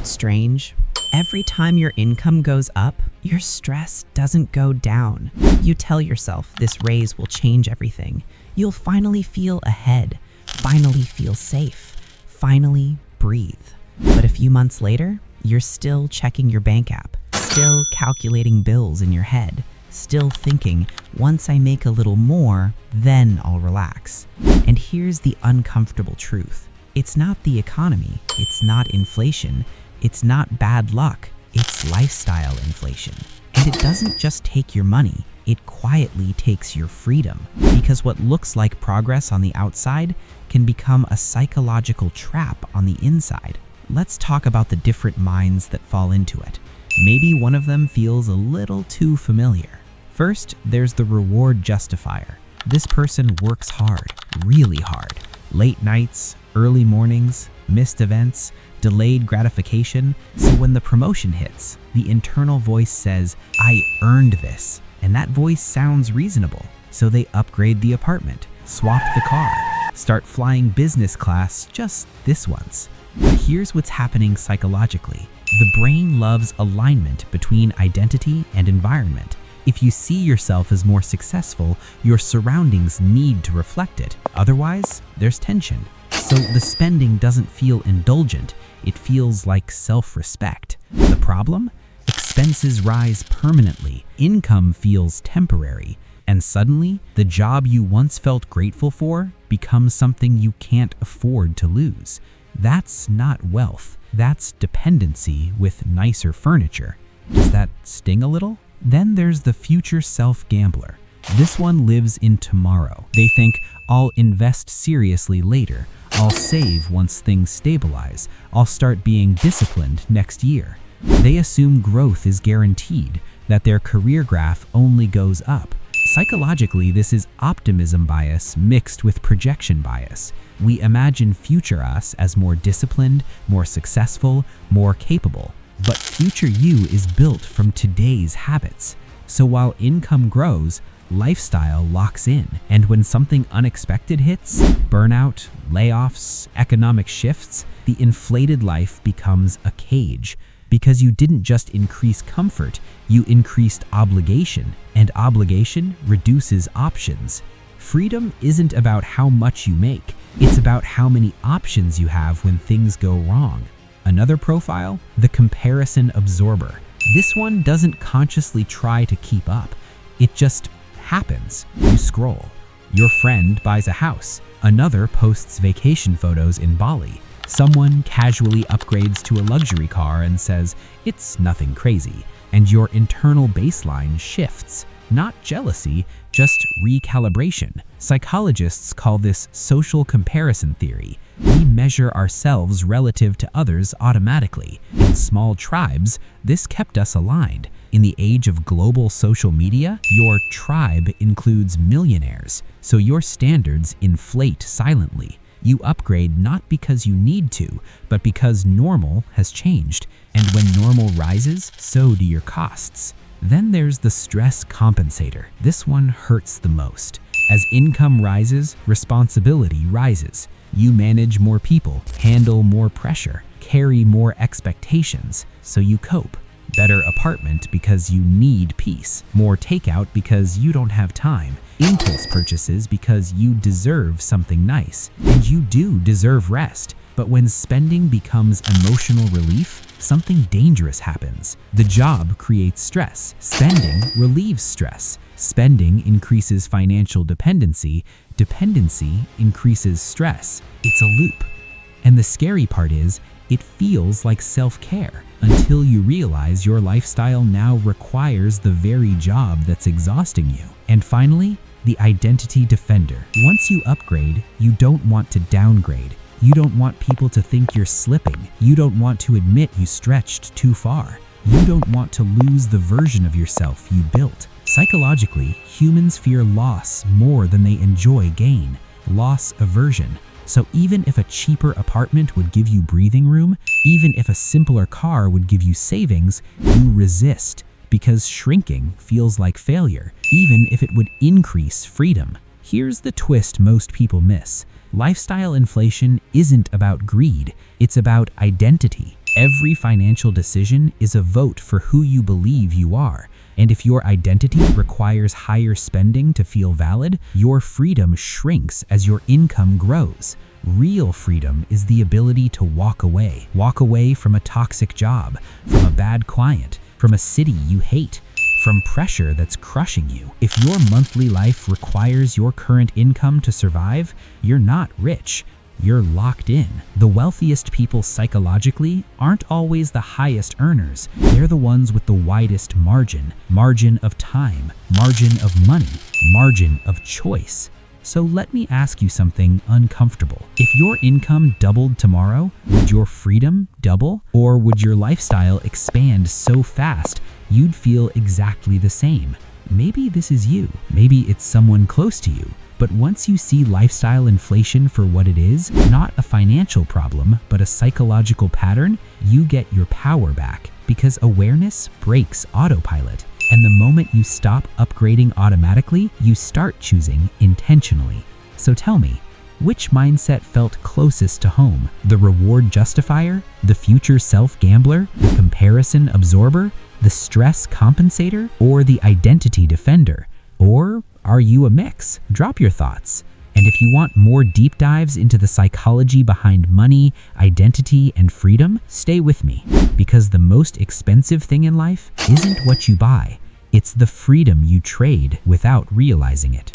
what's strange? Every time your income goes up, your stress doesn't go down. You tell yourself this raise will change everything. You'll finally feel ahead, finally feel safe, finally breathe. But a few months later, you're still checking your bank app, still calculating bills in your head, still thinking, once I make a little more, then I'll relax. And here's the uncomfortable truth. It's not the economy, it's not inflation, it's not bad luck, it's lifestyle inflation. And it doesn't just take your money, it quietly takes your freedom. Because what looks like progress on the outside can become a psychological trap on the inside. Let's talk about the different minds that fall into it. Maybe one of them feels a little too familiar. First, there's the reward justifier. This person works hard, really hard. Late nights, early mornings, missed events, delayed gratification. So when the promotion hits, the internal voice says, I earned this. And that voice sounds reasonable. So they upgrade the apartment, swap the car, start flying business class just this once. But here's what's happening psychologically. The brain loves alignment between identity and environment. If you see yourself as more successful, your surroundings need to reflect it. Otherwise, there's tension. So the spending doesn't feel indulgent, it feels like self-respect. The problem? Expenses rise permanently, income feels temporary, and suddenly, the job you once felt grateful for becomes something you can't afford to lose. That's not wealth, that's dependency with nicer furniture. Does that sting a little? Then there's the future self-gambler. This one lives in tomorrow. They think, I'll invest seriously later. I'll save once things stabilize. I'll start being disciplined next year. They assume growth is guaranteed, that their career graph only goes up. Psychologically, this is optimism bias mixed with projection bias. We imagine future us as more disciplined, more successful, more capable. But future you is built from today's habits. So while income grows, lifestyle locks in. And when something unexpected hits, burnout, layoffs, economic shifts, the inflated life becomes a cage. Because you didn't just increase comfort, you increased obligation, and obligation reduces options. Freedom isn't about how much you make, it's about how many options you have when things go wrong. Another profile, the comparison absorber. This one doesn't consciously try to keep up. It just happens. You scroll. Your friend buys a house. Another posts vacation photos in Bali. Someone casually upgrades to a luxury car and says, it's nothing crazy. And your internal baseline shifts. Not jealousy, just recalibration. Psychologists call this social comparison theory. We measure ourselves relative to others automatically. In small tribes, this kept us aligned. In the age of global social media, your tribe includes millionaires, so your standards inflate silently. You upgrade not because you need to, but because normal has changed. And when normal rises, so do your costs. Then there's the stress compensator. This one hurts the most. As income rises, responsibility rises. You manage more people, handle more pressure, carry more expectations, so you cope. Better apartment because you need peace. More takeout because you don't have time. Impulse purchases because you deserve something nice. And you do deserve rest. But when spending becomes emotional relief, something dangerous happens. The job creates stress. Spending relieves stress. Spending increases financial dependency. Dependency increases stress. It's a loop. And the scary part is, it feels like self-care until you realize your lifestyle now requires the very job that's exhausting you. And finally, the identity defender. Once you upgrade, you don't want to downgrade. You don't want people to think you're slipping. You don't want to admit you stretched too far. You don't want to lose the version of yourself you built. Psychologically, humans fear loss more than they enjoy gain. Loss aversion. So even if a cheaper apartment would give you breathing room, even if a simpler car would give you savings, you resist because shrinking feels like failure, even if it would increase freedom. Here's the twist most people miss. Lifestyle inflation isn't about greed, it's about identity. Every financial decision is a vote for who you believe you are. And if your identity requires higher spending to feel valid, your freedom shrinks as your income grows. Real freedom is the ability to walk away. Walk away from a toxic job, from a bad client, from a city you hate, from pressure that's crushing you. If your monthly life requires your current income to survive, you're not rich. You're locked in. The wealthiest people psychologically aren't always the highest earners. They're the ones with the widest margin. Margin of time, margin of money, margin of choice. So let me ask you something uncomfortable. If your income doubled tomorrow, would your freedom double? Or would your lifestyle expand so fast you'd feel exactly the same? Maybe this is you. Maybe it's someone close to you. But once you see lifestyle inflation for what it is, not a financial problem, but a psychological pattern, you get your power back, because awareness breaks autopilot. And the moment you stop upgrading automatically, you start choosing intentionally. So tell me, which mindset felt closest to home? The reward justifier? The future self-gambler? The comparison absorber? The stress compensator? Or the identity defender? Or are you a mix? Drop your thoughts. And if you want more deep dives into the psychology behind money, identity, and freedom, stay with me. Because the most expensive thing in life isn't what you buy. It's the freedom you trade without realizing it.